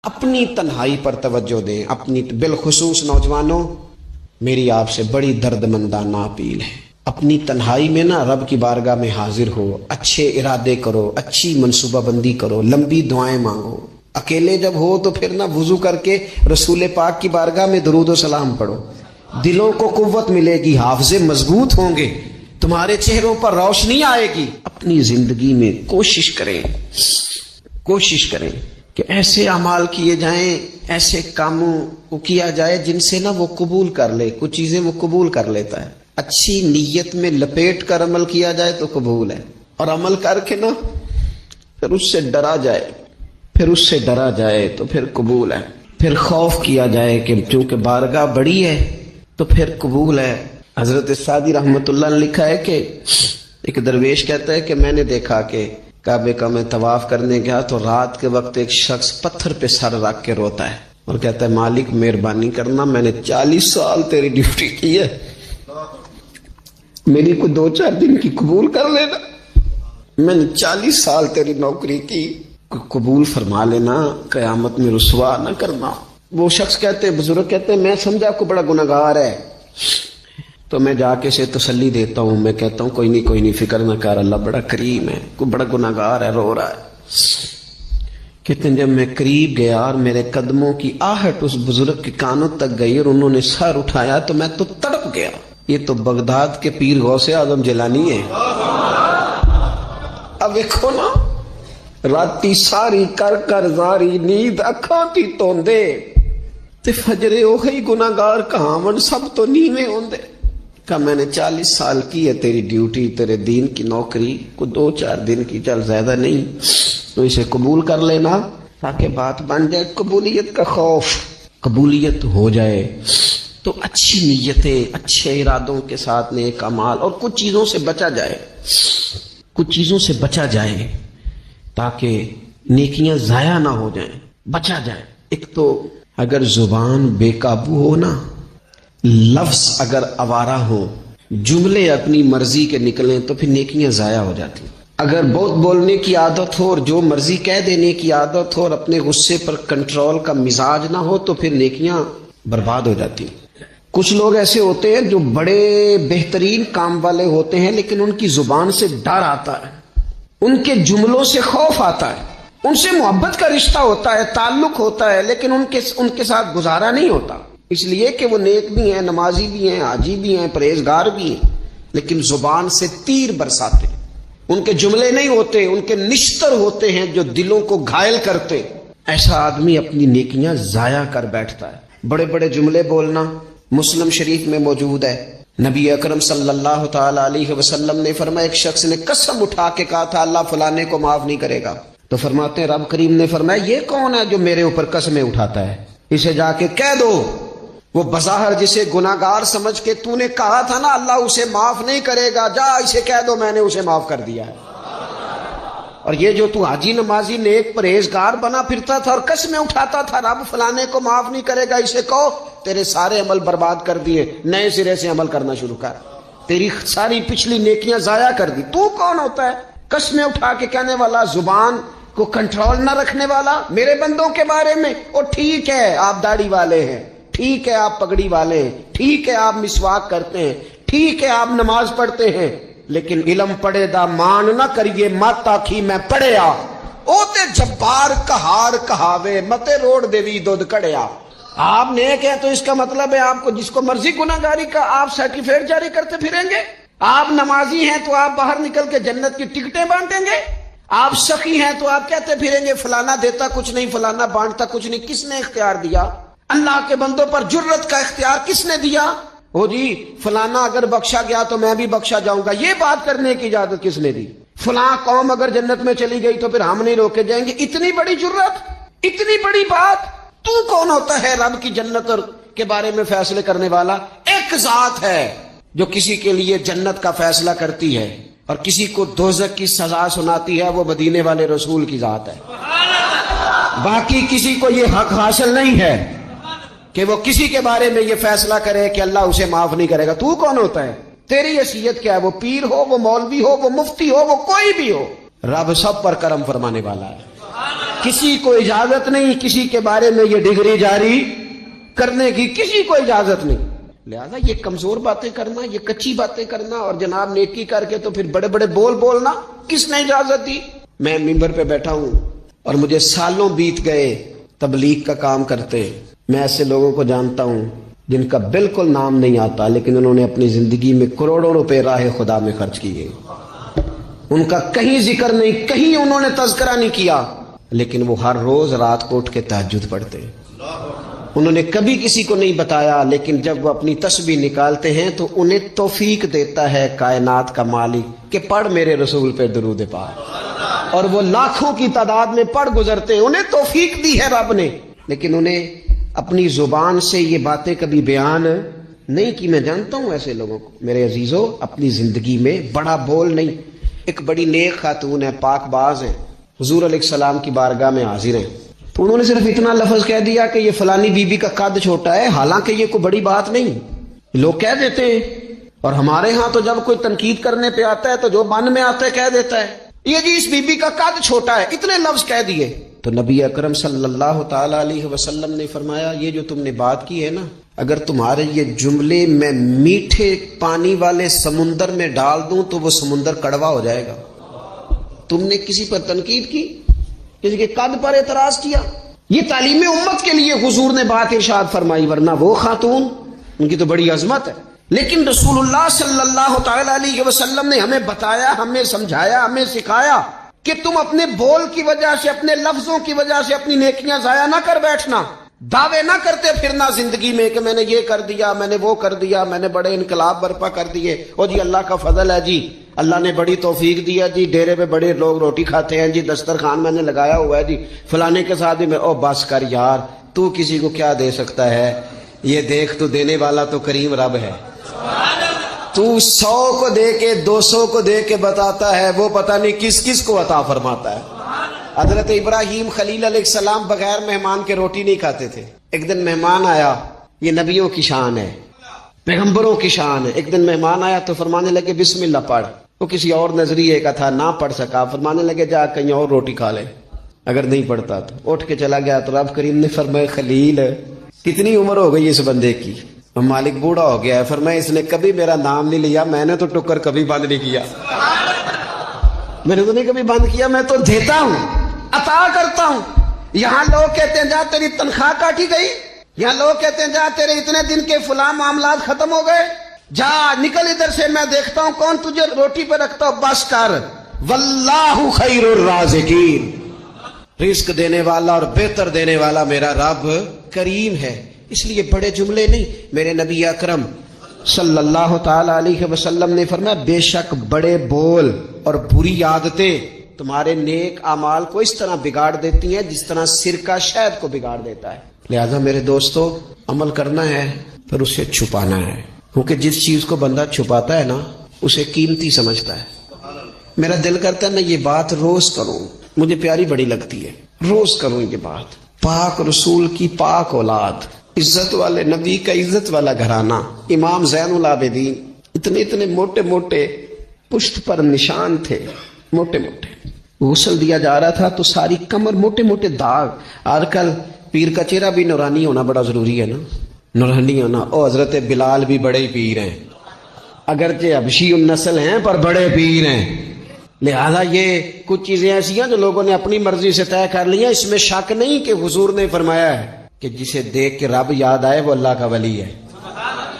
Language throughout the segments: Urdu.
اپنی تنہائی پر توجہ دیں. اپنی بالخصوص نوجوانوں، میری آپ سے بڑی درد مندانہ اپیل ہے، اپنی تنہائی میں نا رب کی بارگاہ میں حاضر ہو، اچھے ارادے کرو، اچھی منصوبہ بندی کرو، لمبی دعائیں مانگو. اکیلے جب ہو تو پھر نا وضو کر کے رسول پاک کی بارگاہ میں درود و سلام پڑھو. دلوں کو قوت ملے گی، حافظے مضبوط ہوں گے، تمہارے چہروں پر روشنی آئے گی. اپنی زندگی میں کوشش کریں کہ ایسے اعمال کیے جائیں، ایسے کاموں کو کیا جائے جن سے نا وہ قبول کر لے. کچھ چیزیں وہ قبول کر لیتا ہے. اچھی نیت میں لپیٹ کر عمل کیا جائے تو قبول ہے، اور عمل کر کے نا پھر اس سے ڈرا جائے تو پھر قبول ہے. پھر خوف کیا جائے کہ چونکہ بارگاہ بڑی ہے تو پھر قبول ہے. حضرت سعدی رحمت اللہ نے لکھا ہے کہ ایک درویش کہتا ہے کہ میں نے دیکھا کہ کعبے کا میں طواف کرنے گیا تو رات کے وقت ایک شخص پتھر پہ سر رکھ کے روتا ہے اور کہتا ہے مالک مہربانی کرنا، میں نے 40 سال تیری ڈیوٹی کی ہے، میری کو 2-4 دن کی قبول کر لینا. میں نے 40 سال تیری نوکری کی، قبول فرما لینا، قیامت میں رسوا نہ کرنا. وہ شخص کہتے، بزرگ کہتے ہیں میں سمجھا کو بڑا گناہگار ہے تو میں جا کے اسے تسلی دیتا ہوں. میں کہتا ہوں کوئی نہیں فکر نہ کر، اللہ بڑا کریم ہے، کوئی بڑا گناہگار ہے، رو رہا ہے. کہتے ہیں جب میں قریب گیا اور میرے قدموں کی آہٹ اس بزرگ کے کانوں تک گئی اور انہوں نے سر اٹھایا تو میں تو تڑپ گیا. یہ تو بغداد کے پیر غوث اعظم جیلانی ہے. اب دیکھو نا، راتی ساری کر زاری نیند اکھاں تی توندے تے فجرے اوہی گناہگار کہاون سب تو نیویں ہوندے. کہ میں نے 40 سال کی ہے تیری ڈیوٹی، تیرے دین کی نوکری، کو 2-4 دن کی، چل زیادہ نہیں، تو اسے قبول کر لینا تاکہ بات بن جائے. قبولیت کا خوف، قبولیت ہو جائے تو اچھی نیتیں، اچھے ارادوں کے ساتھ نیک اعمال، اور کچھ چیزوں سے بچا جائے تاکہ نیکیاں ضائع نہ ہو جائیں، بچا جائے. ایک تو اگر زبان بے قابو ہو نا، لفظ اگر آوارہ ہو، جملے اپنی مرضی کے نکلیں تو پھر نیکیاں ضائع ہو جاتی. اگر بہت بولنے کی عادت ہو اور جو مرضی کہہ دینے کی عادت ہو اور اپنے غصے پر کنٹرول کا مزاج نہ ہو تو پھر نیکیاں برباد ہو جاتی. کچھ لوگ ایسے ہوتے ہیں جو بڑے بہترین کام والے ہوتے ہیں لیکن ان کی زبان سے ڈر آتا ہے، ان کے جملوں سے خوف آتا ہے، ان سے محبت کا رشتہ ہوتا ہے، تعلق ہوتا ہے، لیکن ان کے ساتھ گزارا نہیں ہوتا، اس لیے کہ وہ نیک بھی ہیں، نمازی بھی ہیں، حاجی بھی ہیں، پرہیزگار بھی ہیں، لیکن زبان سے تیر برساتے. ان کے جملے نہیں ہوتے، ان کے نشتر ہوتے ہیں جو دلوں کو گھائل کرتے. ایسا آدمی اپنی نیکیاں ضائع کر بیٹھتا ہے. بڑے بڑے جملے بولنا مسلم شریف میں موجود ہے. نبی اکرم صلی اللہ تعالی علیہ وسلم نے فرمایا، ایک شخص نے قسم اٹھا کے کہا تھا اللہ فلانے کو معاف نہیں کرے گا، تو فرماتے ہیں رب کریم نے فرمایا یہ کون ہے جو میرے اوپر قسمیں اٹھاتا ہے، اسے جا کے کہہ دو. وہ بظاہر جسے گناہگار سمجھ کے تو نے کہا تھا نا اللہ اسے معاف نہیں کرے گا، جا اسے کہہ دو میں نے اسے معاف کر دیا ہے. اور یہ جو تو حاجی نمازی نیک پرہیزگار بنا پھرتا تھا اور قسمیں اٹھاتا تھا رب فلانے کو معاف نہیں کرے گا، اسے کہو تیرے سارے عمل برباد کر دیے، نئے سرے سے عمل کرنا شروع کر، تیری ساری پچھلی نیکیاں ضائع کر دی. تو کون ہوتا ہے قسمیں اٹھا کے کہنے والا، زبان کو کنٹرول نہ رکھنے والا میرے بندوں کے بارے میں؟ اور ٹھیک ہے آپ داڑھی والے ہیں، ٹھیک ہے آپ پگڑی والے ہیں، ٹھیک ہے آپ مسواک کرتے ہیں، ٹھیک ہے آپ نماز پڑھتے ہیں، لیکن علم پڑھے دا مان نہ کریے مت آکھی میں پڑھیا، او تے جبار کہار کہاوے متے روڑ دیوی دودھ کڑیا. آپ نیک ہیں تو اس کا مطلب ہے آپ کو جس کو مرضی گناہگاری کا آپ سرٹیفکیٹ جاری کرتے پھریں گے. آپ نمازی ہیں تو آپ باہر نکل کے جنت کی ٹکٹیں بانٹیں گے. آپ سخی ہیں تو آپ کہتے پھریں گے فلانا دیتا کچھ نہیں، فلانا بانٹتا کچھ نہیں. کس نے اختیار دیا؟ اللہ کے بندوں پر جرت کا اختیار کس نے دیا؟ وہ جی فلانا اگر بخشا گیا تو میں بھی بخشا جاؤں گا، یہ بات کرنے کی اجازت کس نے دی؟ فلاں قوم اگر جنت میں چلی گئی تو پھر ہم نہیں روکے جائیں گے. اتنی بڑی جرت، اتنی بڑی بات. تو کون ہوتا ہے رب کی جنت کے بارے میں فیصلے کرنے والا؟ ایک ذات ہے جو کسی کے لیے جنت کا فیصلہ کرتی ہے اور کسی کو دوزخ کی سزا سناتی ہے، وہ مدینے والے رسول کی ذات ہے. باقی کسی کو یہ حق حاصل نہیں ہے کہ وہ کسی کے بارے میں یہ فیصلہ کرے کہ اللہ اسے معاف نہیں کرے گا. تو کون ہوتا ہے؟ تیری حیثیت کیا ہے؟ وہ پیر ہو، وہ مولوی ہو، وہ مفتی ہو، وہ کوئی بھی ہو، رب سب پر کرم فرمانے والا ہے. کسی کو اجازت نہیں کسی کے بارے میں یہ ڈگری جاری کرنے کی، کسی کو اجازت نہیں۔ لہذا یہ کمزور باتیں کرنا، یہ کچی باتیں کرنا اور جناب نیکی کر کے تو پھر بڑے بڑے بول بولنا کس نے اجازت دی؟ میں ممبر پہ بیٹھا ہوں اور مجھے سالوں بیت گئے تبلیغ کا کام کرتے، میں ایسے لوگوں کو جانتا ہوں جن کا بالکل نام نہیں آتا لیکن انہوں نے اپنی زندگی میں کروڑوں روپے راہ خدا میں خرچ کیے، ان کا کہیں ذکر نہیں، کہیں انہوں نے تذکرہ نہیں کیا، لیکن وہ ہر روز رات کو اٹھ کے تہجد پڑھتے ہیں۔ انہوں نے کبھی کسی کو نہیں بتایا، لیکن جب وہ اپنی تسبیح نکالتے ہیں تو انہیں توفیق دیتا ہے کائنات کا مالک کہ پڑھ میرے رسول پہ درود پاک، اور وہ لاکھوں کی تعداد میں پڑھ گزرتے ہیں، انہیں توفیق دی ہے رب نے، لیکن انہیں اپنی زبان سے یہ باتیں کبھی بیان نہیں کی۔ میں جانتا ہوں ایسے لوگوں کو میرے عزیزوں، اپنی زندگی میں بڑا بول نہیں۔ ایک بڑی نیک خاتون ہے، پاک باز ہیں، حضور علیہ السلام کی بارگاہ میں حاضر ہیں، تو انہوں نے صرف اتنا لفظ کہہ دیا کہ یہ فلانی بی بی کا قد چھوٹا ہے، حالانکہ یہ کوئی بڑی بات نہیں، لوگ کہہ دیتے ہیں۔ اور ہمارے ہاں تو جب کوئی تنقید کرنے پہ آتا ہے تو جو من میں آتا ہے کہہ دیتا ہے، یہ جی اس بی بی کا قد چھوٹا ہے، اتنے لفظ کہہ دیے۔ تو نبی اکرم صلی اللہ تعالی علیہ وسلم نے فرمایا یہ جو تم نے بات کی ہے نا، اگر تمہارے یہ جملے میں میٹھے پانی والے سمندر میں ڈال دوں تو وہ سمندر کڑوا ہو جائے گا۔ تم نے کسی پر تنقید کی، کسی کے قد پر اعتراض کیا، یہ تعلیم امت کے لیے حضور نے بات ارشاد فرمائی، ورنہ وہ خاتون ان کی تو بڑی عظمت ہے، لیکن رسول اللہ صلی اللہ تعالی علیہ وسلم نے ہمیں بتایا، ہمیں سمجھایا، ہمیں سکھایا کہ تم اپنے بول کی وجہ سے، اپنے لفظوں کی وجہ سے اپنی نیکیاں ضائع نہ کر بیٹھنا، دعوے نہ کرتے پھرنا زندگی میں کہ میں نے یہ کر دیا، میں نے وہ کر دیا، میں نے بڑے انقلاب برپا کر دیے، او جی اللہ کا فضل ہے جی، اللہ نے بڑی توفیق دیا جی، ڈیرے پہ بڑے لوگ روٹی کھاتے ہیں جی، دسترخوان میں نے لگایا ہوا ہے جی، فلانے کے ساتھ بھی میں، او بس کر یار، تو کسی کو کیا دے سکتا ہے، یہ دیکھ تو دینے والا تو کریم رب ہے، تو 100 کو دے کے 200 کو دے کے بتاتا ہے، وہ پتہ نہیں کس کس کو عطا فرماتا ہے۔ حضرت ابراہیم خلیل علیہ السلام بغیر مہمان کے روٹی نہیں کھاتے تھے۔ ایک دن مہمان آیا، یہ نبیوں کی شان ہے، پیغمبروں کی شان ہے۔ ایک دن مہمان آیا تو فرمانے لگے بسم اللہ پڑھ، وہ کسی اور نظریے کا تھا، نہ پڑھ سکا، فرمانے لگے جا کہیں اور روٹی کھا لے، اگر نہیں پڑھتا تو اٹھ کے چلا گیا۔ تو رب کریم نے فرمایا خلیل کتنی عمر ہو گئی اس بندے کی؟ مالک بوڑھا ہو گیا ہے، فرمایا اس نے کبھی میرا نام نہیں لیا، میں نے تو ٹکر کبھی بند نہیں کیا، میں نے تو نہیں کبھی بند کیا، میں تو دیتا ہوں، عطا کرتا ہوں۔ یہاں لوگ کہتے ہیں جا تیری تنخواہ کاٹی گئی، یہاں لوگ کہتے ہیں جا تیرے اتنے دن کے فلاں معاملات ختم ہو گئے، جا نکل ادھر سے، میں دیکھتا ہوں کون تجھے روٹی پہ رکھتا ہوں، بس کر، واللہ خیر الرازقین، رزق دینے والا اور بہتر دینے والا میرا رب کریم ہے۔ اس لیے بڑے جملے نہیں، میرے نبی اکرم صلی اللہ تعالی علیہ وسلم نے فرمایا بے شک بڑے بول اور بری عادتیں تمہارے نیک اعمال کو اس طرح بگاڑ دیتی ہیں جس طرح سرکہ شہد کو بگاڑ دیتا ہے۔ لہذا میرے دوستو، عمل کرنا ہے پھر اسے چھپانا ہے، کیونکہ جس چیز کو بندہ چھپاتا ہے نا اسے قیمتی سمجھتا ہے۔ میرا دل کرتا ہے میں یہ بات روز کروں، مجھے پیاری بڑی لگتی ہے، روز کروں یہ بات۔ پاک رسول کی پاک اولاد، عزت والے نبی کا عزت والا گھرانہ، امام زین العابدین، اتنے موٹے موٹے پشت پر نشان تھے، موٹے موٹے، غسل دیا جا رہا تھا تو ساری کمر موٹے موٹے داغ۔ آج کل پیر کا چہرہ بھی نورانی ہونا بڑا ضروری ہے نا، نورانی ہونا۔ او حضرت بلال بھی بڑے پیر ہیں، اگرچہ حبشی النسل ہیں پر بڑے پیر ہیں۔ لہذا یہ کچھ چیزیں ایسی ہیں جو لوگوں نے اپنی مرضی سے طے کر لی ہیں، اس میں شک نہیں کہ حضور نے فرمایا ہے کہ جسے دیکھ کے رب یاد آئے وہ اللہ کا ولی ہے،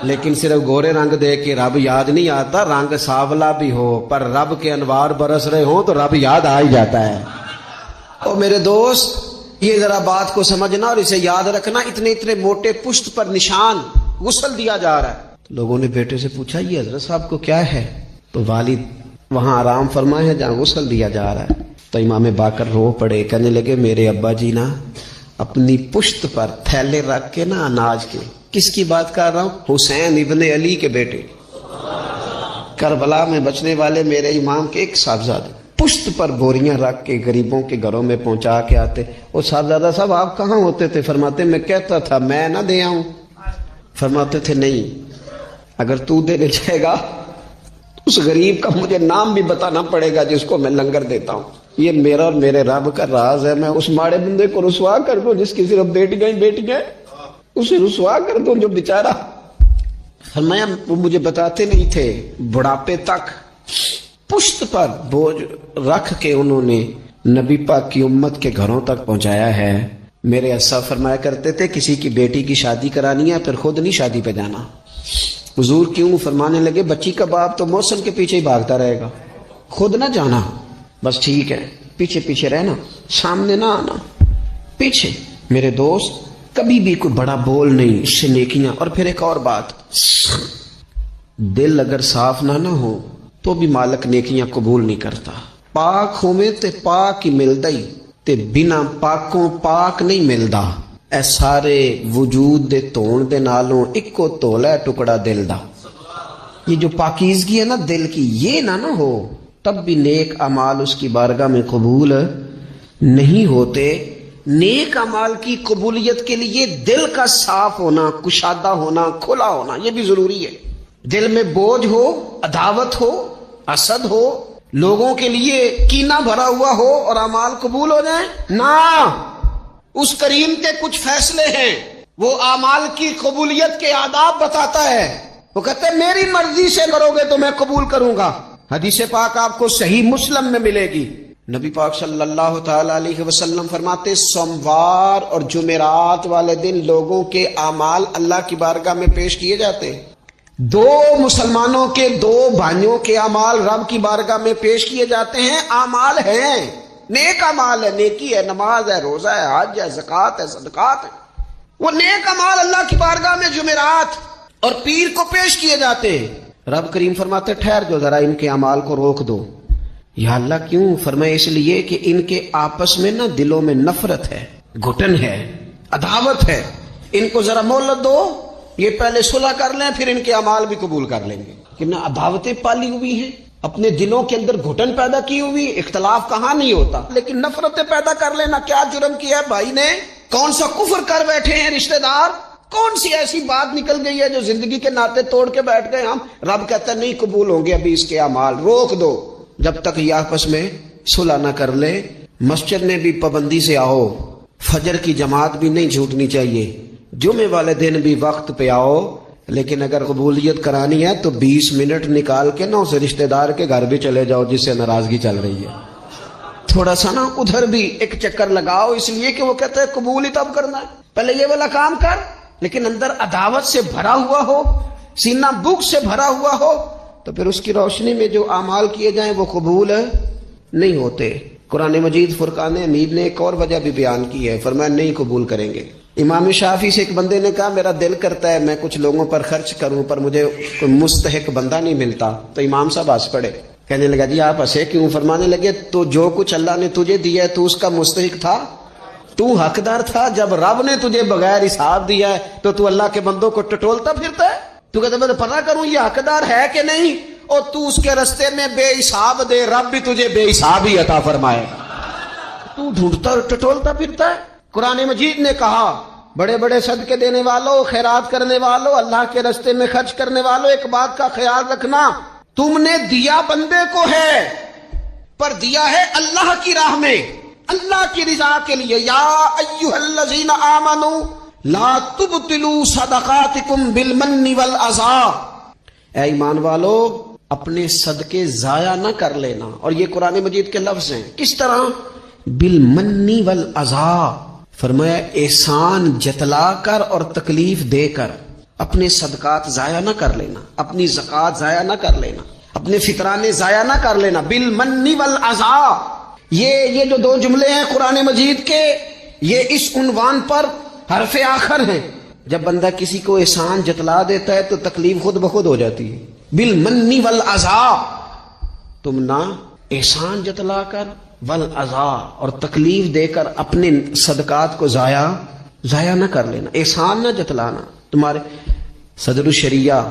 لیکن صرف گورے رنگ دیکھ کے رب یاد نہیں آتا، رنگ سانولا بھی ہو پر رب کے انوار برس رہے ہوں تو رب یاد آ ہی جاتا ہے۔ اور میرے دوست یہ ذرا بات کو سمجھنا اور اسے یاد رکھنا، اتنے موٹے پشت پر نشان، غسل دیا جا رہا ہے۔ لوگوں نے بیٹے سے پوچھا یہ حضرت صاحب کو کیا ہے؟ تو والد وہاں آرام فرمائے ہیں جہاں غسل دیا جا رہا ہے۔ تو امام باقر رو پڑے، کہنے لگے میرے ابا جی نا اپنی پشت پر تھیلے رکھ کے نا اناج کے، کس کی بات کر رہا ہوں؟ حسین ابن علی کے بیٹے، کربلا میں بچنے والے میرے امام کے ایک صاحبزادے، پشت پر بوریاں رکھ کے غریبوں کے گھروں میں پہنچا کے آتے۔ وہ صاحبزادہ صاحب آپ کہاں ہوتے تھے؟ فرماتے میں کہتا تھا میں نہ دے آؤں، فرماتے تھے نہیں، اگر تو دینے جائے گا اس غریب کا مجھے نام بھی بتانا پڑے گا جس کو میں لنگر دیتا ہوں۔ یہ میرا اور میرے رب کا راز ہے، میں اس ماڑے بندے کو رسوا کر دوں جس کی صرف بیٹیاں اسے رسوا کر دوں جو بیچارہ. فرمایا وہ مجھے بتاتے نہیں تھے، بڑھاپے تک پشت پر بوجھ رکھ کے انہوں نے نبی پاک کی امت کے گھروں تک پہنچایا ہے. میرے اسا فرمایا کرتے تھے کسی کی بیٹی کی شادی کرانی ہے پھر خود نہیں شادی پہ جانا. حضور کیوں؟ فرمانے لگے بچی کا باپ تو موسم کے پیچھے ہی بھاگتا رہے گا، خود نہ جانا، بس ٹھیک ہے پیچھے پیچھے رہنا، سامنے نہ آنا، پیچھے. میرے دوست کبھی بھی کوئی بڑا بول نہیں، اس سے نیکیاں. اور پھر ایک اور بات، دل اگر صاف نہ ہو تو بھی مالک نیکیاں قبول نہیں کرتا. پاک ہوئے تے پاک ہی ملدا ہی تے بنا پاکوں پاک نہیں ملدا. اے سارے وجود دے تون دے نالوں اکو تولا ٹکڑا دل دا. یہ جو پاکیزگی ہے نا دل کی، یہ نہ ہو تب بھی نیک اعمال اس کی بارگاہ میں قبول نہیں ہوتے. نیک اعمال کی قبولیت کے لیے دل کا صاف ہونا، کشادہ ہونا، کھلا ہونا یہ بھی ضروری ہے. دل میں بوجھ ہو، عداوت ہو، حسد ہو، لوگوں کے لیے کینہ بھرا ہوا ہو اور اعمال قبول ہو جائیں نہ. اس کریم کے کچھ فیصلے ہیں، وہ اعمال کی قبولیت کے آداب بتاتا ہے. وہ کہتے ہیں میری مرضی سے کرو گے تو میں قبول کروں گا. حدیث پاک آپ کو صحیح مسلم میں ملے گی. نبی پاک صلی اللہ تعالی علیہ وسلم فرماتے سوموار اور جمعرات والے دن لوگوں کے اعمال اللہ کی بارگاہ میں پیش کیے جاتے. دو مسلمانوں کے، دو بھائیوں کے اعمال رب کی بارگاہ میں پیش کیے جاتے ہیں. اعمال ہیں، نیک اعمال ہے، نیکی ہے، نماز ہے، روزہ ہے، حج ہے، زکوٰۃ ہے، صدقات ہے. وہ نیک اعمال اللہ کی بارگاہ میں جمعرات اور پیر کو پیش کیے جاتے ہیں. رب کریم فرماتے ٹھہر جو ذرا ان کے اعمال کو روک دو. یا اللہ کیوں؟ فرمائے اس لیے کہ ان کے آپس میں نا دلوں میں نفرت ہے، گھٹن ہے، عداوت ہے. ان کو ذرا مہلت دو، یہ پہلے صلح کر لیں پھر ان کے اعمال بھی قبول کر لیں گے. کہ نہ عداوتیں پالی ہوئی ہیں، اپنے دلوں کے اندر گھٹن پیدا کی ہوئی. اختلاف کہاں نہیں ہوتا لیکن نفرتیں پیدا کر لینا. کیا جرم کیا ہے بھائی نے؟ کون سا کفر کر بیٹھے ہیں رشتہ دار؟ کون سی ایسی بات نکل گئی ہے جو زندگی کے ناطے توڑ کے بیٹھ گئے ہم؟ رب کہتا ہے نہیں قبول ہوں گے ابھی اس کے اعمال، روک دو جب تک یہ آپس میں صلح نہ کر لے. مسجد میں بھی پابندی سے آؤ، فجر کی جماعت بھی نہیں چھوٹنی چاہیے، جمعے والے دن بھی وقت پہ آؤ. لیکن اگر قبولیت کرانی ہے تو 20 منٹ نکال کے نا اسے رشتہ دار کے گھر بھی چلے جاؤ جس سے ناراضگی چل رہی ہے. تھوڑا سا نا ادھر بھی ایک چکر لگاؤ، اس لیے کہ وہ کہتے ہیں قبول ہی تب کرنا ہے. پہلے یہ والا کام کر، لیکن اندر عداوت سے بھرا ہوا ہو، سینہ بغض سے بھرا ہوا ہو تو پھر اس کی روشنی میں جو اعمال کیے جائیں وہ قبول نہیں ہوتے. قرآن مجید فرقان حمید نے ایک اور وجہ بھی بیان کی ہے، فرمایا نہیں قبول کریں گے. امام شافعی سے ایک بندے نے کہا میرا دل کرتا ہے میں کچھ لوگوں پر خرچ کروں پر مجھے کوئی مستحق بندہ نہیں ملتا. تو امام صاحب ہنس پڑے، کہنے لگا جی آپ ہنسے کیوں؟ فرمانے لگے تو جو کچھ اللہ نے تجھے دیا ہے تو اس کا مستحق تھا، تو حقدار تھا. جب رب نے تجھے بغیر حساب دیا ہے تو اللہ کے بندوں کو ٹٹولتا پھرتا ہے. تو کہتا میں پتہ کروں یہ حقدار ہے کہ نہیں، اور تو اس کے رستے میں بے حساب دے، رب بھی تجھے بے حساب ہی عطا فرمائے. تو ڈھونڈتا اور ٹٹولتا پھرتا ہے. قرآن مجید نے کہا بڑے بڑے صدقے دینے والوں، خیرات کرنے والوں، اللہ کے رستے میں خرچ کرنے والوں، ایک بات کا خیال رکھنا، تم نے دیا بندے کو ہے پر دیا ہے اللہ کی راہ میں، اللہ کی رضا کے لیے. یا ایھا الذین آمنوا لا تبطلوا صدقاتکم بالمن والاذی. اے ایمان والو اپنے صدقے ضائع نہ کر لینا. اور یہ قرآن مجید کے لفظ ہیں. کس طرح؟ بالمن والاذی. فرمایا احسان جتلا کر اور تکلیف دے کر اپنے صدقات ضائع نہ کر لینا، اپنی زکوٰۃ ضائع نہ کر لینا، اپنے فطرانے ضائع نہ کر لینا. بالمن والاذی. یہ جو دو جملے ہیں قرآن مجید کے، یہ اس عنوان پر حرف آخر ہیں. جب بندہ کسی کو احسان جتلا دیتا ہے تو تکلیف خود بخود ہو جاتی ہے. بالمن والاذی. تم نہ احسان جتلا کر والاذی اور تکلیف دے کر اپنے صدقات کو ضائع نہ کر لینا، احسان نہ جتلانا. تمہارے صدر الشریعہ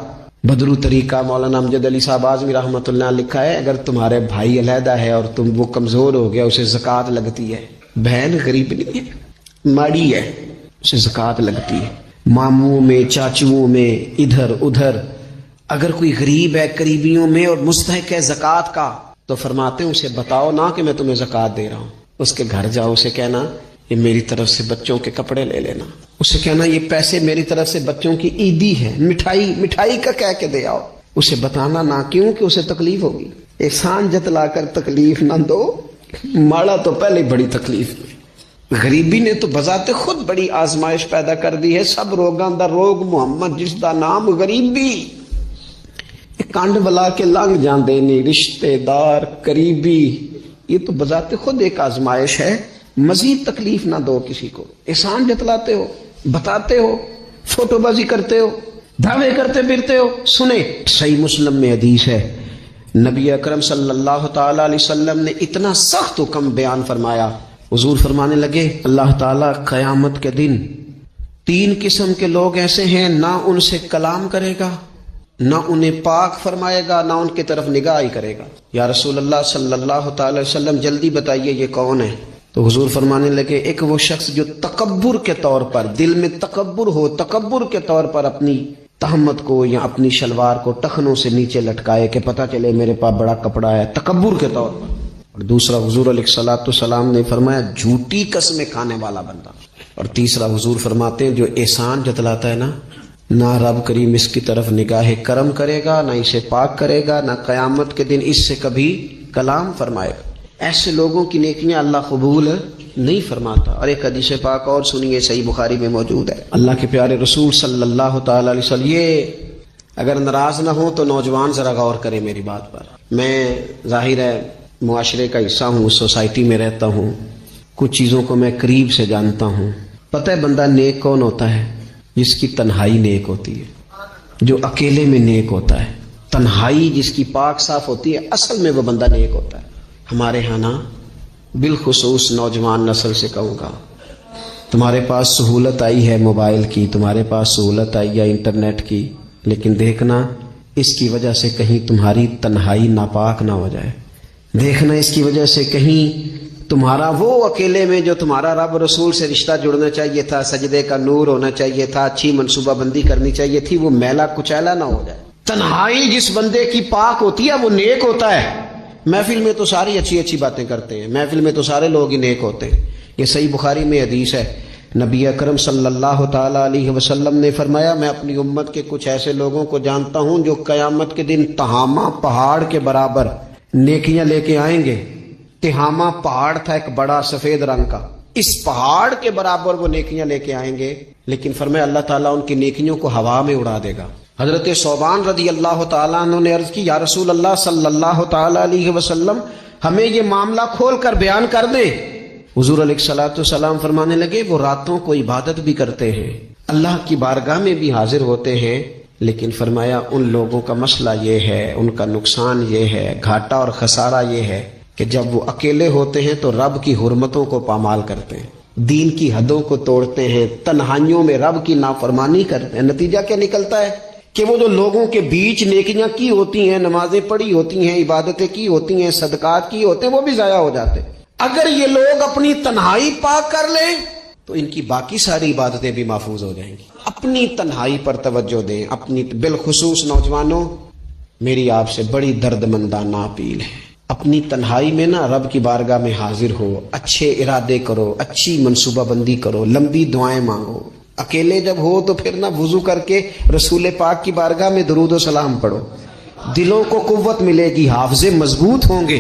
بدر طریقہ مولانا امجد علی صاحب اعظمی رحمۃ اللہ علیہ لکھا ہے اگر تمہارے بھائی علیحدہ ہے اور وہ کمزور ہو گیا، اسے زکوٰۃ لگتی ہے. بہن غریب نہیں ہے، ماڑی ہے، اسے زکوٰۃ لگتی ہے. ماموں میں، چاچوؤں میں، ادھر ادھر اگر کوئی غریب ہے قریبیوں میں اور مستحق ہے زکوٰۃ کا تو فرماتے ہیں اسے بتاؤ نہ کہ میں تمہیں زکوٰۃ دے رہا ہوں، اس کے گھر جاؤ، اسے کہنا یہ میری طرف سے بچوں کے کپڑے لے لینا، اسے کہنا یہ پیسے میری طرف سے بچوں کی عیدی ہے، مٹھائی کا کہہ کے دے آؤ، اسے بتانا نہ، کیوں کہ اسے تکلیف ہوگی۔ احسان جتلا کر تکلیف نہ دو، ماڑا تو پہلے بڑی تکلیف میں۔ غریبی نے تو بذات خود بڑی آزمائش پیدا کر دی ہے، سب روگاں دا روگ محمد جس دا نام غریبی، کانڈ بلا کے لنگ جاندے نہیں، رشتے دار قریبی، یہ تو بذات خود ایک آزمائش ہے۔ مزید تکلیف نہ دو کسی کو، احسان جتلاتے ہو، بتاتے ہو، فوٹو بازی کرتے ہو، دعوے کرتے پھرتے ہو۔ سنیں صحیح مسلم میں حدیث ہے، نبی اکرم صلی اللہ تعالی علیہ وسلم نے اتنا سخت حکم بیان فرمایا، حضور فرمانے لگے اللہ تعالیٰ قیامت کے دن 3 قسم کے لوگ ایسے ہیں، نہ ان سے کلام کرے گا، نہ انہیں پاک فرمائے گا، نہ ان کی طرف نگاہ ہی کرے گا۔ یا رسول اللہ صلی اللہ تعالی وسلم جلدی بتائیے یہ کون ہے؟ تو حضور فرمانے لگے ایک وہ شخص جو تکبر کے طور پر، دل میں تکبر ہو، تکبر کے طور پر اپنی تہمت کو یا اپنی شلوار کو ٹخنوں سے نیچے لٹکائے کہ پتہ چلے میرے پاس بڑا کپڑا ہے، تکبر کے طور پر۔ اور دوسرا حضور علیہ الصلوۃ والسلام نے فرمایا جھوٹی قسمیں کھانے والا بندہ۔ اور تیسرا حضور فرماتے ہیں جو احسان جتلاتا ہے نا، نہ رب کریم اس کی طرف نگاہ کرم کرے گا، نہ اسے پاک کرے گا، نہ قیامت کے دن اس سے کبھی کلام فرمائے گا، ایسے لوگوں کی نیکیاں اللہ قبول نہیں فرماتا۔ اور ایک حدیث پاک اور سنیے، صحیح بخاری میں موجود ہے، اللہ کے پیارے رسول صلی اللہ تعالی علیہ وسلم، یہ اگر ناراض نہ ہو تو نوجوان ذرا غور کریں میری بات پر۔ میں ظاہر ہے معاشرے کا حصہ ہوں، سوسائٹی میں رہتا ہوں، کچھ چیزوں کو میں قریب سے جانتا ہوں۔ پتہ ہے بندہ نیک کون ہوتا ہے؟ جس کی تنہائی نیک ہوتی ہے، جو اکیلے میں نیک ہوتا ہے، تنہائی جس کی پاک صاف ہوتی ہے، اصل میں وہ بندہ نیک ہوتا ہے۔ ہمارے ہاں نا بالخصوص نوجوان نسل سے کہوں گا، تمہارے پاس سہولت آئی ہے موبائل کی، تمہارے پاس سہولت آئی ہے انٹرنیٹ کی، لیکن دیکھنا اس کی وجہ سے کہیں تمہاری تنہائی ناپاک نہ ہو جائے، دیکھنا اس کی وجہ سے کہیں تمہارا وہ اکیلے میں جو تمہارا رب رسول سے رشتہ جڑنا چاہیے تھا، سجدے کا نور ہونا چاہیے تھا، اچھی منصوبہ بندی کرنی چاہیے تھی، وہ میلا کچیلا نہ ہو جائے۔ تنہائی جس بندے کی پاک ہوتی ہے وہ نیک ہوتا ہے۔ محفل میں تو ساری اچھی باتیں کرتے ہیں، محفل میں تو سارے لوگ ہی نیک ہوتے ہیں۔ یہ صحیح بخاری میں حدیث ہے، نبی اکرم صلی اللہ تعالی علیہ وسلم نے فرمایا میں اپنی امت کے کچھ ایسے لوگوں کو جانتا ہوں جو قیامت کے دن تہامہ پہاڑ کے برابر نیکیاں لے کے آئیں گے۔ تہامہ پہاڑ تھا ایک بڑا سفید رنگ کا، اس پہاڑ کے برابر وہ نیکیاں لے کے آئیں گے، لیکن فرمایا اللہ تعالیٰ ان کی نیکیوں کو ہوا میں اڑا دے گا۔ حضرت ثوبان رضی اللہ تعالیٰ عنہ نے عرض کی یا رسول اللہ صلی اللہ تعالیٰ علیہ وسلم ہمیں یہ معاملہ کھول کر بیان کر دیں۔ حضور علیہ الصلوۃ والسلام فرمانے لگے وہ راتوں کو عبادت بھی کرتے ہیں، اللہ کی بارگاہ میں بھی حاضر ہوتے ہیں، لیکن فرمایا ان لوگوں کا مسئلہ یہ ہے، ان کا نقصان یہ ہے، گھاٹا اور خسارہ یہ ہے کہ جب وہ اکیلے ہوتے ہیں تو رب کی حرمتوں کو پامال کرتے ہیں، دین کی حدوں کو توڑتے ہیں، تنہائیوں میں رب کی نافرمانی کرتے ہیں۔ نتیجہ کیا نکلتا ہے کہ وہ جو لوگوں کے بیچ نیکیاں کی ہوتی ہیں، نمازیں پڑھی ہوتی ہیں، عبادتیں کی ہوتی ہیں، صدقات کی ہوتے ہیں، وہ بھی ضائع ہو جاتے ہیں۔ اگر یہ لوگ اپنی تنہائی پاک کر لیں تو ان کی باقی ساری عبادتیں بھی محفوظ ہو جائیں گی۔ اپنی تنہائی پر توجہ دیں، اپنی بالخصوص نوجوانوں میری آپ سے بڑی درد مندانہ اپیل ہے، اپنی تنہائی میں نا رب کی بارگاہ میں حاضر ہو، اچھے ارادے کرو، اچھی منصوبہ بندی کرو، لمبی دعائیں مانگو۔ اکیلے جب ہو تو پھر نہ وضو کر کے رسول پاک کی بارگاہ میں درود و سلام پڑھو، دلوں کو قوت ملے گی، حافظے مضبوط ہوں گے،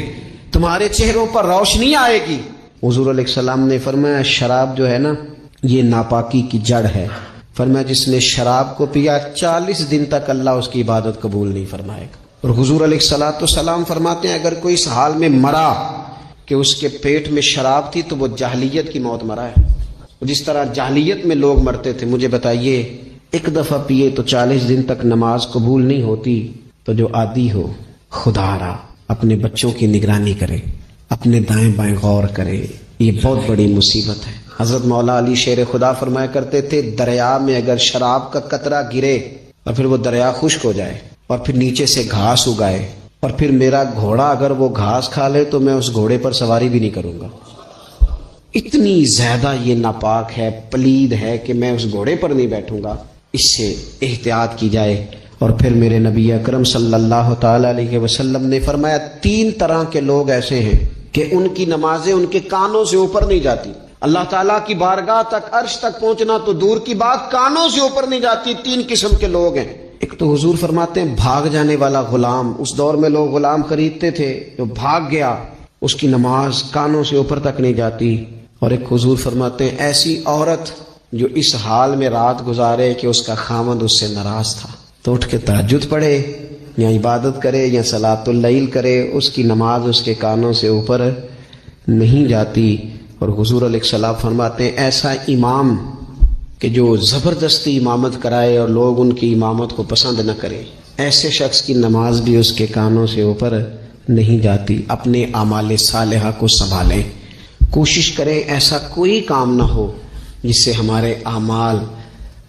تمہارے چہروں پر روشنی آئے گی۔ حضور علیہ السلام نے فرمایا شراب جو ہے نا یہ ناپاکی کی جڑ ہے، فرمایا جس نے شراب کو پیا 40 دن تک اللہ اس کی عبادت قبول نہیں فرمائے گا۔ اور حضور علیہ الصلوۃ والسلام فرماتے ہیں اگر کوئی اس حال میں مرا کہ اس کے پیٹ میں شراب تھی تو وہ جاہلیت کی موت مرا ہے۔ جس طرح جاہلیت میں لوگ مرتے تھے، مجھے بتائیے ایک دفعہ پیے تو 40 دن تک نماز قبول نہیں ہوتی، تو جو عادی ہو خدا را اپنے بچوں کی نگرانی کرے، اپنے دائیں بائیں غور کرے، یہ بہت بڑی مصیبت ہے۔ حضرت مولا علی شیر خدا فرمایا کرتے تھے دریا میں اگر شراب کا قطرہ گرے اور پھر وہ دریا خشک ہو جائے اور پھر نیچے سے گھاس اگائے اور پھر میرا گھوڑا اگر وہ گھاس کھا لے تو میں اس گھوڑے پر سواری بھی نہیں کروں گا، اتنی زیادہ یہ ناپاک ہے، پلید ہے کہ میں اس گھوڑے پر نہیں بیٹھوں گا۔ اس سے احتیاط کی جائے اور پھر میرے نبی اکرم صلی اللہ تعالی علیہ وسلم نے فرمایا 3 طرح کے لوگ ایسے ہیں کہ ان کی نمازیں ان کے کانوں سے اوپر نہیں جاتی. اللہ تعالیٰ کی بارگاہ تک، عرش تک پہنچنا تو دور کی بات، کانوں سے اوپر نہیں جاتی. 3 قسم کے لوگ ہیں. ایک تو حضور فرماتے ہیں بھاگ جانے والا غلام. اس دور میں لوگ غلام خریدتے تھے، جو بھاگ گیا اس کی نماز کانوں سے اوپر تک نہیں جاتی. اور ایک حضور فرماتے ہیں ایسی عورت جو اس حال میں رات گزارے کہ اس کا خامند اس سے ناراض تھا، تو اٹھ کے تہجد پڑھے یا عبادت کرے یا صلاۃ اللیل کرے، اس کی نماز اس کے کانوں سے اوپر نہیں جاتی. اور حضور علیہ السلام فرماتے ہیں ایسا امام کہ جو زبردستی امامت کرائے اور لوگ ان کی امامت کو پسند نہ کرے، ایسے شخص کی نماز بھی اس کے کانوں سے اوپر نہیں جاتی. اپنے اعمال صالحہ کو سنبھالیں، کوشش کریں ایسا کوئی کام نہ ہو جس سے ہمارے اعمال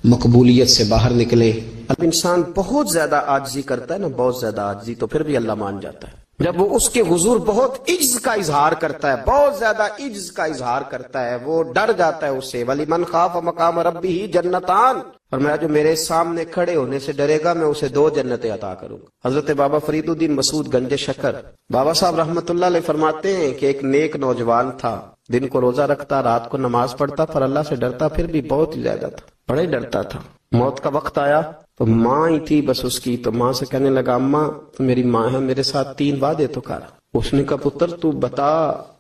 مقبولیت سے باہر نکلے. اب انسان بہت زیادہ عاجزی کرتا ہے نا، بہت زیادہ عاجزی، تو پھر بھی اللہ مان جاتا ہے. جب وہ اس کے حضور بہت عجز کا اظہار کرتا ہے، بہت زیادہ عجز کا اظہار کرتا ہے، وہ ڈر جاتا ہے اس سے. وَلِمَنْ خَافَ مَقَامَ رَبِّهِ جَنَّتَانِ، اور میں جو میرے سامنے کھڑے ہونے سے ڈرے گا میں اسے 2 جنتیں عطا کروں گا. حضرت بابا فرید الدین مسعود گنج شکر بابا صاحب رحمت اللہ علیہ فرماتے ہیں کہ ایک نیک نوجوان تھا، دن کو روزہ رکھتا، رات کو نماز پڑھتا، پر اللہ سے ڈرتا پھر بھی بہت ہی زیادہ تھا، بڑا ہی ڈرتا تھا. موت کا وقت آیا تو ماں ہی تھی بس اس کی، تو ماں سے کہنے لگا اماں تو میری ماں ہے، میرے ساتھ 3 وعدے تو کر. اس نے کہا پتر تو بتا،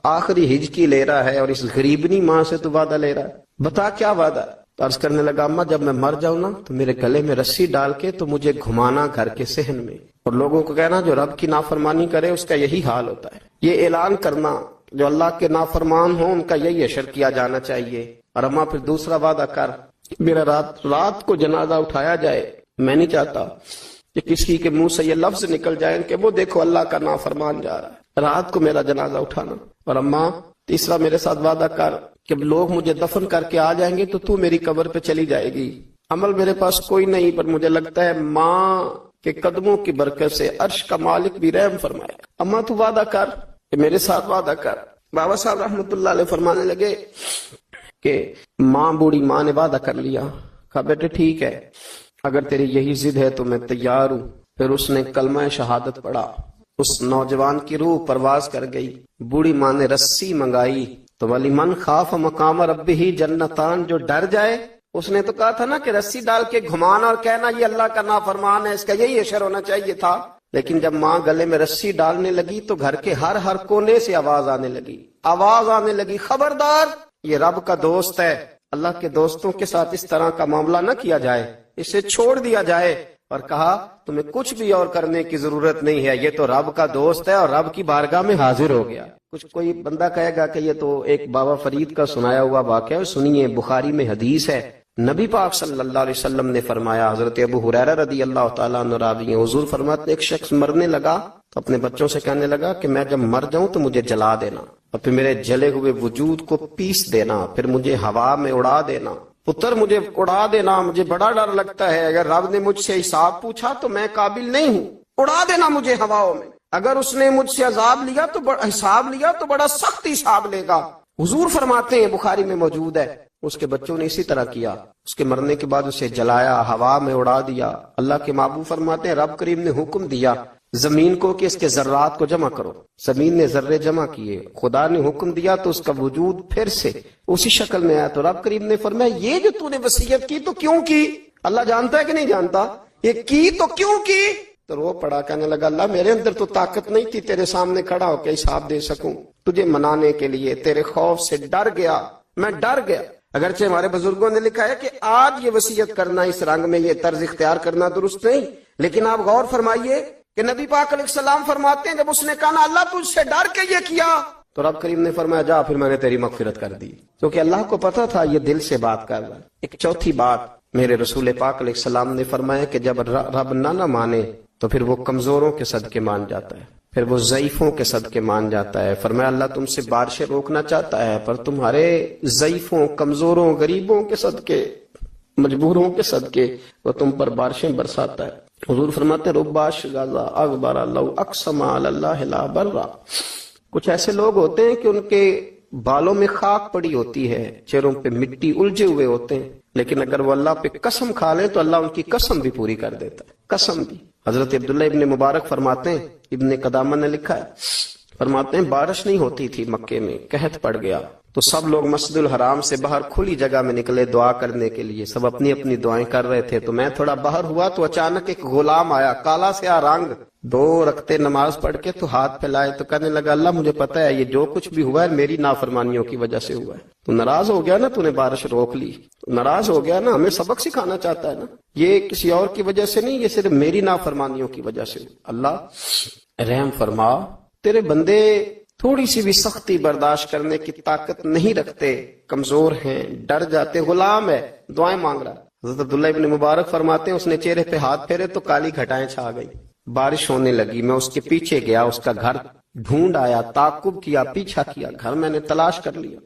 آخری ہج کی لے رہا ہے اور اس غریبنی ماں سے تو وعدہ لے رہا ہے، بتا کیا وعدہ ہے. عرض کرنے لگا اماں جب میں مر جاؤں نا تو میرے گلے میں رسی ڈال کے تو مجھے گھمانا گھر کے صحن میں، اور لوگوں کو کہنا جو رب کی نافرمانی کرے اس کا یہی حال ہوتا ہے. یہ اعلان کرنا جو اللہ کے نافرمان ہوں ان کا یہی اشر کیا جانا چاہیے. اور اماں پھر دوسرا وعدہ کر، میرا رات کو جنازہ اٹھایا جائے، میں نہیں چاہتا کہ کسی کے منہ سے یہ لفظ نکل جائیں کہ وہ دیکھو اللہ کا نافرمان جا رہا ہے، رات کو میرا جنازہ اٹھانا. اور اماں تیسرا میرے ساتھ وعدہ کر کہ لوگ مجھے دفن کر کے آ جائیں گے تو میری قبر پہ چلی جائے گی. عمل میرے پاس کوئی نہیں، پر مجھے لگتا ہے ماں کے قدموں کی برکت سے عرش کا مالک بھی رحم فرمائے. اماں تو وعدہ کر کہ میرے ساتھ وعدہ کر. بابا صاحب رحمت اللہ علیہ فرمانے لگے کہ ماں، بوڑھی ماں نے وعدہ کر لیا. کہا بیٹے ٹھیک ہے، اگر تیری یہی ضد ہے تو میں تیار ہوں. پھر اس نے کلمہ شہادت پڑھا، اس نوجوان کی روح پرواز کر گئی. بوڑھی ماں نے رسی منگائی تو وَلِمَنْ خَافَ مَقَامَ رَبِّهِ جَنَّتَانِ، جو ڈر جائے. اس نے تو کہا تھا نا کہ رسی ڈال کے گھمانا اور کہنا یہ اللہ کا نافرمان ہے، اس کا یہی اشر ہونا چاہیے تھا. لیکن جب ماں گلے میں رسی ڈالنے لگی تو گھر کے ہر کونے سے آواز آنے لگی، خبردار یہ رب کا دوست ہے، اللہ کے دوستوں کے ساتھ اس طرح کا معاملہ نہ کیا جائے، اسے چھوڑ دیا جائے. اور کہا تمہیں کچھ بھی اور کرنے کی ضرورت نہیں ہے، یہ تو رب کا دوست ہے اور رب کی بارگاہ میں حاضر ہو گیا. کچھ کوئی بندہ کہے گا کہ یہ تو ایک بابا فرید کا سنایا ہوا واقعہ ہے. سنیے، بخاری میں حدیث ہے، نبی پاک صلی اللہ علیہ وسلم نے فرمایا، حضرت ابو ہریرہ رضی اللہ تعالیٰ عنہ راوی ہیں، حضور فرماتے ایک شخص مرنے لگا تو اپنے بچوں سے کہنے لگا کہ میں جب مر جاؤں تو مجھے جلا دینا اور پھر میرے جلے ہوئے وجود کو پیس دینا، پھر مجھے ہوا میں اڑا دینا. پتر مجھے اڑا دینا، مجھے بڑا ڈر لگتا ہے، اگر رب نے مجھ سے حساب پوچھا تو میں قابل نہیں ہوں، اڑا دینا مجھے ہواؤں میں. اگر اس نے مجھ سے عذاب لیا تو حساب لیا تو بڑا سخت حساب لے گا. حضور فرماتے ہیں، بخاری میں موجود ہے، اس کے بچوں نے اسی طرح کیا. اس کے مرنے کے بعد اسے جلایا، ہوا میں اڑا دیا. اللہ کے محبوب فرماتے ہیں رب کریم نے حکم دیا زمین کو کہ اس کے ذرات کو جمع کرو. زمین نے ذرے جمع کیے، خدا نے حکم دیا تو اس کا وجود پھر سے اسی شکل میں آیا. تو رب کریم نے فرمایا یہ جو تو نے وصیت کی تو کیوں کی؟ اللہ جانتا ہے کہ نہیں جانتا؟ یہ کی تو کیوں کی؟ تو رو پڑا، کہنے لگا اللہ میرے اندر تو طاقت نہیں تھی تیرے سامنے کھڑا ہو کے حساب دے سکوں، تجھے منانے کے لیے تیرے خوف سے ڈر گیا، میں ڈر گیا. اگرچہ ہمارے بزرگوں نے لکھا ہے کہ آج یہ وصیت کرنا، اس رنگ میں یہ طرز اختیار کرنا درست نہیں، لیکن آپ غور فرمائیے کہ نبی پاک علیہ السلام فرماتے ہیں جب اس نے کہا نا اللہ تجھ سے ڈر کے یہ کیا، تو رب کریم نے فرمایا جا پھر میں نے تیری مغفرت کر دی، کیونکہ اللہ کو پتا تھا یہ دل سے بات کر رہا ہے. ایک چوتھی بات میرے رسول پاک علیہ السلام نے فرمایا کہ جب رب نہ مانے تو پھر وہ کمزوروں کے صدقے مان جاتا ہے، پھر وہ ضعیفوں کے صدقے مان جاتا ہے. فرمایا اللہ تم سے بارشیں روکنا چاہتا ہے پر تمہارے ضعیفوں، کمزوروں، غریبوں کے صدقے، مجبوروں کے صدقے وہ تم پر بارشیں برساتا ہے. حضور فرماتے ہیں رب اشغاظ اغبر لو اقسم علی اللہ لا برا. کچھ ایسے لوگ ہوتے ہیں کہ ان کے بالوں میں خاک پڑی ہوتی ہے، چہروں پہ مٹی الجھے ہوئے ہوتے ہیں، لیکن اگر وہ اللہ پہ قسم کھا لیں تو اللہ ان کی قسم بھی پوری کر دیتا ہے. قسم دی. حضرت عبداللہ ابن مبارک فرماتے ہیں، ابن قدامہ نے لکھا ہے، فرماتے ہیں بارش نہیں ہوتی تھی مکے میں، قحط پڑ گیا تو سب لوگ مسجد الحرام سے باہر کھلی جگہ میں نکلے دعا کرنے کے لیے، سب اپنی اپنی دعائیں کر رہے تھے. تو میں تھوڑا باہر ہوا تو اچانک ایک غلام آیا، کالا سیاہ رنگ، 2 رکعتیں نماز پڑھ کے تو ہاتھ پھیلائے تو کہنے لگا اللہ مجھے پتا ہے یہ جو کچھ بھی ہوا ہے میری نافرمانیوں کی وجہ سے ہوا ہے. تو ناراض ہو گیا نا، تو نے بارش روک لی، تو ناراض ہو گیا نا، ہمیں سبق سکھانا چاہتا ہے نا، یہ کسی اور کی وجہ سے نہیں، یہ صرف میری نافرمانیوں کی وجہ سے. اللہ رحم فرما، تیرے بندے تھوڑی سی بھی سختی برداشت کرنے کی طاقت نہیں رکھتے، کمزور ہیں، ڈر جاتے. غلام ہے، دعائیں مانگ رہا ہے. حضرت عبداللہ ابن مبارک فرماتے ہیں اس نے چہرے پہ ہاتھ پھیرے تو کالی گھٹائیں چھا گئی، بارش ہونے لگی. میں اس کے پیچھے گیا، اس کا گھر ڈھونڈ آیا، تعقب کیا، پیچھا کیا، گھر میں نے تلاش کر لیا.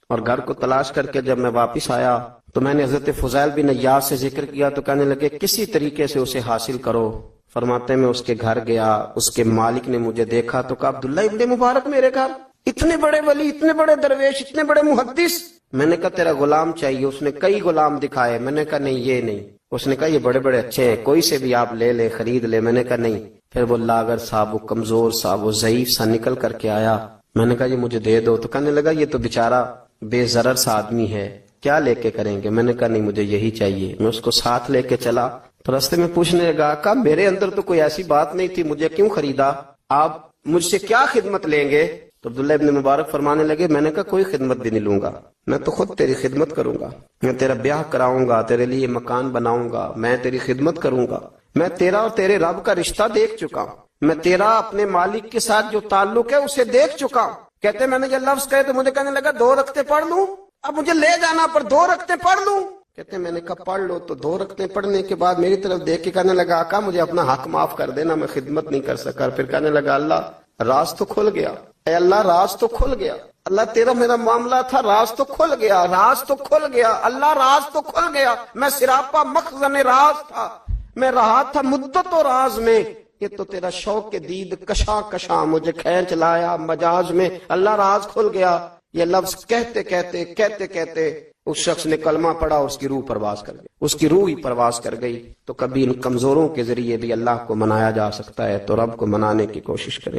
اور گھر کو تلاش کر کے جب میں واپس آیا تو میں نے حضرت فضیل بن عیاض سے ذکر کیا تو کہنے لگے کسی طریقے سے اسے حاصل کرو. فرماتے میں اس کے گھر گیا، اس کے مالک نے مجھے دیکھا تو کہا عبداللہ ابن مبارک میرے گھر، اتنے بڑے ولی، اتنے بڑے درویش، اتنے بڑے محدث. میں نے کہا تیرا غلام چاہیے. اس نے کئی غلام دکھائے. میں نے کہا نہیں یہ نہیں. اس نے کہا یہ بڑے بڑے اچھے ہیں، کوئی سے بھی آپ لے لے، خرید لے. میں نے کہا نہیں. پھر وہ لاغر صاحب، وہ کمزور صاحب، وہ ضعیف سا نکل کر کے آیا. میں نے کہا یہ مجھے دے دو. تو کہنے لگا یہ تو بیچارہ بے ضرر سا آدمی ہے، کیا لے کے کریں گے. میں نے کہا نہیں مجھے یہی چاہیے. میں اس کو ساتھ لے کے چلا تو راستے میں پوچھنے لگا کہ میرے اندر تو کوئی ایسی بات نہیں تھی، مجھے کیوں خریدا، آپ مجھ سے کیا خدمت لیں گے. تو عبداللہ ابن مبارک فرمانے لگے میں نے کہا کوئی خدمت بھی نہیں لوں گا، میں تو خود تیری خدمت کروں گا، میں تیرا بیاہ کراؤں گا، تیرے لیے مکان بناؤں گا، میں تیری خدمت کروں گا. میں تیرا اور تیرے رب کا رشتہ دیکھ چکا ہوں، میں تیرا اپنے مالک کے ساتھ جو تعلق ہے اسے دیکھ چکا ہوں. کہتے میں نے یہ لفظ کہے تو مجھے کہنے لگا 2 رکعتیں پڑھ لوں، اب مجھے لے جانا پر 2 رکعتیں پڑھ لوں. کہتے میں نے کہا پڑھ لو. تو 2 رکعتیں پڑھنے کے بعد میری طرف دیکھ کے کہنے لگا آقا مجھے اپنا حق معاف کر دینا، میں خدمت نہیں کر سکا. پھر کہنے لگا اللہ راز تو کھل گیا، اے اللہ راز تو کھل گیا، اللہ تیرا میرا معاملہ تھا، راز تو کھل گیا، راز تو کھل گیا، اللہ راز تو کھل گیا. میں سراپا مخزن راز تھا، میں رہا تھا مدت و راز میں، یہ تو تیرا شوق کے دید کشاں کشاں مجھے کھینچ لایا مجاز میں. اللہ راز کھل گیا. یہ لفظ کہتے کہتے کہتے کہتے اس شخص نے کلمہ پڑھا، اس کی روح پرواز کر گئی، اس کی روح ہی پرواز کر گئی. تو کبھی ان کمزوروں کے ذریعے بھی اللہ کو منایا جا سکتا ہے، تو رب کو منانے کی کوشش کریں.